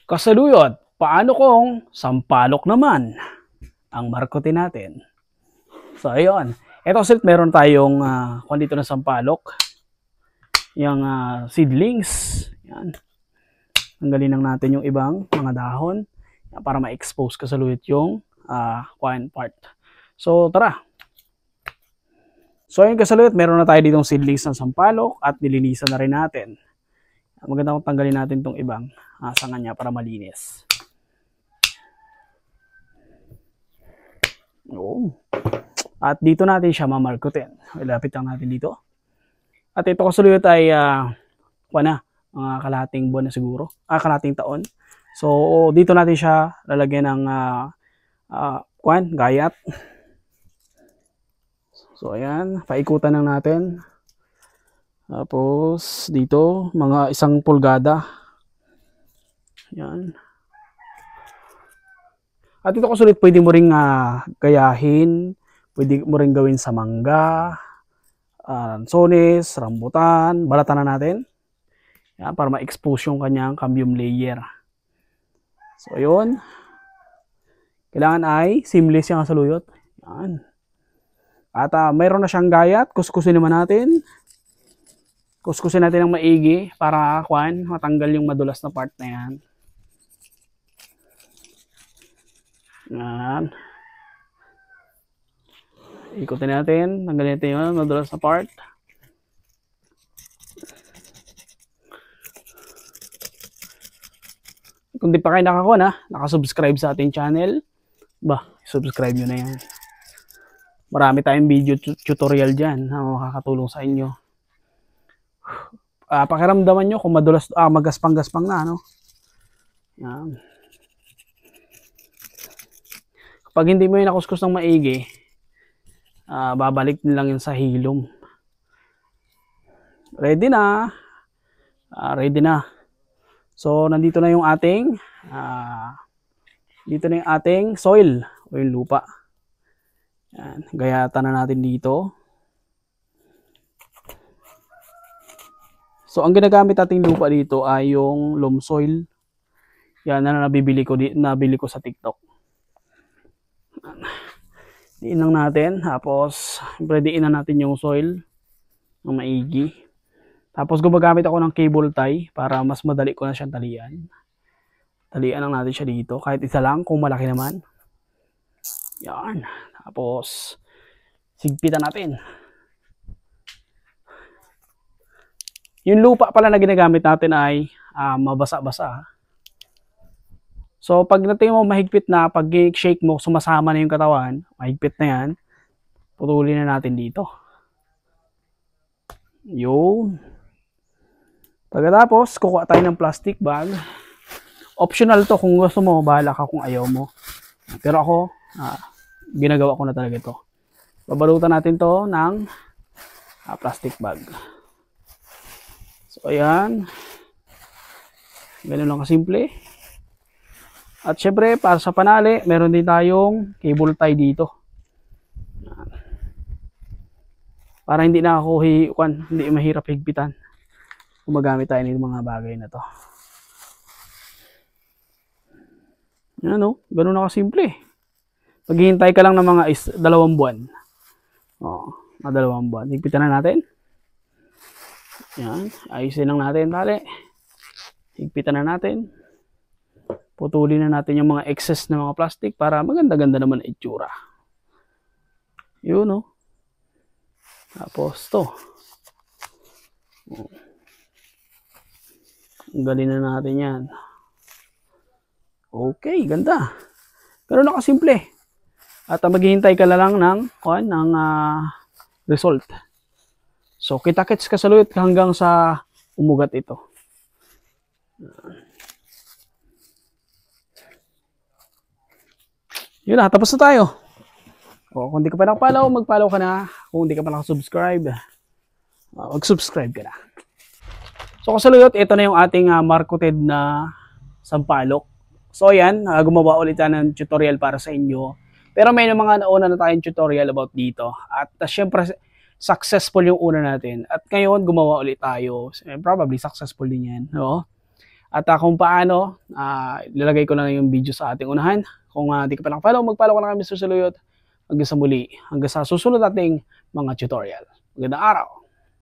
Kasaluyot, paano kung sampalok naman ang markote natin? So, ayun. Ito kasi meron tayong kung dito na sampalok. Yung seedlings. Yan. Tanggalin lang natin yung ibang mga dahon para ma-expose kasaluyot yung part. So, tara. So, ayun kasaluyot, meron na tayo ditong seedlings ng sampalok at nilinisan na rin natin. Maganda kung tanggalin natin itong ibang sanga niya para malinis. Oh. At dito natin siya mamarkutin. Ilapit lang natin dito. At ito kasaluyot ay mga kalahating buwan na siguro. Kalahating taon. So dito natin siya lalagyan ng gayat. So ayan, paikutan lang natin. Tapos dito mga 1 pulgada. Yan. At ito kasulit, pwede mo ring gayahin, pwede mo ring gawin sa mangga, lansones, rambutan, balatan na natin. Yan, para ma-expose yung kanyang cambium layer. So, yun. Kailangan ay seamless yung kasaluyot. Yan. At mayroon na siyang gayat, kuskusin naman natin. Kuskusin natin ng maigi para matanggal yung madulas na part na yan. Yan. Ikutin natin. Tanggalin natin yung madulas na part. Kung di pa kayo nakasubscribe sa ating channel, subscribe nyo na yan. Marami tayong video tutorial dyan na makakatulong sa inyo. Pakiramdaman nyo kung madulas, magaspang-gaspang na, no? Yan. Kapag hindi mo yung nakuskus ng maigi, babalik lang yun sa hilom. Ready na. Ready na. So, nandito na yung ating dito na yung ating soil o yung lupa. Yan. Gayatan na natin dito. So, ang ginagamit nating lupa dito ay yung loam soil. Yan na nabili ko sa TikTok. Diin lang natin. Tapos, diin na natin yung soil ng maigi. Tapos, gumagamit ako ng cable tie para mas madali ko na siyang talian. Talian lang natin siya dito. Kahit isa lang, kung malaki naman. Yan. Tapos, sigpitan natin. Yung lupa pala na ginagamit natin ay mabasa-basa. So, pag natin mo mahigpit na, pag shake mo, sumasama na yung katawan, mahigpit na yan, putulin na natin dito. Yun. Pagkatapos, kukuha tayo ng plastic bag. Optional to kung gusto mo, bahala ka kung ayaw mo. Pero ako, ginagawa ko na talaga ito. Babalutan natin to ng plastic bag. So, ayan. Ganun lang kasimple. At syempre, para sa panali, meron din tayong cable tie dito. Para hindi na ako hindi mahirap higpitan. Gumagamit tayo ng mga bagay na to. Yan o, ganun na kasimple. Maghihintay ka lang ng mga 2 buwan. Mga 2 buwan. Higpitan na natin. Yan, ayusin lang natin tali. Higpitan na natin. Putulin na natin yung mga excess na mga plastic para maganda-ganda naman ang itsura. Yun o. Tapos to. Galin na natin yan. Okay, ganda. Pero nakasimple. At maghihintay ka na lang ng result. So, kita-kits kasaluyot hanggang sa umugat ito. Yun na, tapos na tayo. Kung hindi ka pa nakapalaw, mag-follow ka na. Kung hindi ka pa nakasubscribe, mag-subscribe ka na. So kasaluyot, ito na yung ating marketed na sampalok. So yan, gumawa ulit ng tutorial para sa inyo. Pero may mga nauna na tayong tutorial about dito. At syempre, successful yung una natin. At ngayon, gumawa ulit tayo. Probably successful din yan. No? At kung paano, ilalagay ko na lang yung video sa ating unahan. Kung di ka pa nakapollow, mag-follow ka na kay Mr. Saluyot. Hanggang sa muli, hanggang sa susunod nating mga tutorial. Magandang araw!